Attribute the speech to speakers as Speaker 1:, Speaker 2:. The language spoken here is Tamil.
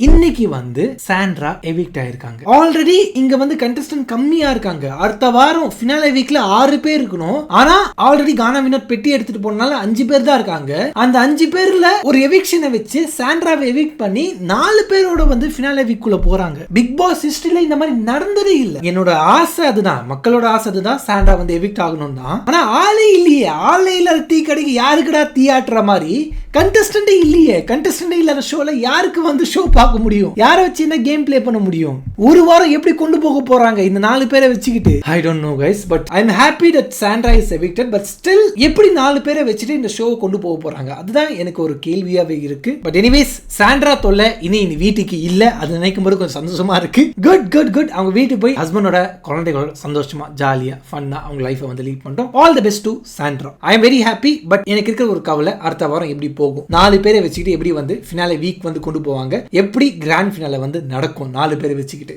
Speaker 1: இன்னைக்கு வந்து சாண்ட்ரா எவிக்ட் ஆயிருக்காங்க. ஆல்ரெடி இங்க வந்து கண்டெஸ்டன்ட் கம்மியா இருக்காங்க. அடுத்த வாரம் ஃபினாலே வீக்ல 6 பேர் இருக்கணும். ஆனா ஆல்ரெடி கானா வினர் பெட்டி எடுத்துட்டு போனால 5 பேர் தான் இருக்காங்க. அந்த 5 பேர்ல ஒரு எவிக்ஷனை வச்சு சாண்ட்ராவை எவிக்ட் பண்ணி 4 பேரோட வந்து ஃபினாலே வீக்குள்ள போறாங்க. பிக் பாஸ் ஹிஸ்டரியில இந்த மாதிரி நடந்ததே இல்ல. என்னோட ஆசை அதுதான், மக்களோட ஆசை அதுதான், சாண்ட்ரா வந்து எவிக்ட் ஆகணும் தான். ஆனா ஆளே இல்லையே, ஆளே இல்லாத டீ கடைக்கு யாருக்குடா டீ ஆட்டுற மாதிரி கண்டெஸ்டன்டே இல்லையே. கண்டெஸ்டன்டே இல்லாத ஷோல யாருக்கு வந்து ஷோ பார்க்க முடியும்? யாரை வச்சு என்ன கேம் பிளே பண்ண முடியும்? ஒரு வாரம் எப்படி கொண்டு போக போறாங்க இந்த 4 பேரை வச்சுக்கிட்டு? I don't know guys, but I am happy that Sandra is evicted. But still எப்படி 4 பேரை வச்சுட்டு இந்த ஷோவை கொண்டு போக போறாங்க? அதுதான் எனக்கு ஒரு கேள்வியாவே இருக்கு. பட் எனிவேஸ், சாண்ட்ரா தொல்லை இனி வீட்டுக்கு இல்ல. அது நினைக்கும் போது கொஞ்சம் சந்தோஷமா இருக்கு. Good good good. அவங்க வீட்டுக்கு போய் ஹஸ்பண்டோட குழந்தைகளோட சந்தோஷமா ஜாலியா ஃபன்னா அவங்க லைஃபை வந்து லீட் பண்ணிட்டோம். All the best to Sandra. I am very happy. But எனக்கு இருக்கிற ஒரு கவலை, அடுத்த வாரம் எப்படி போகும்? 4 பேரை வச்சுக்கிட்டு எப்படி வந்து ஃபினாலே வீக் வந்து கொண்டு போவாங்க? எப்படி கிராண்ட் ஃபினாலே வந்து நடக்கும் 4 பேரை வச்சுக்கிட்டு?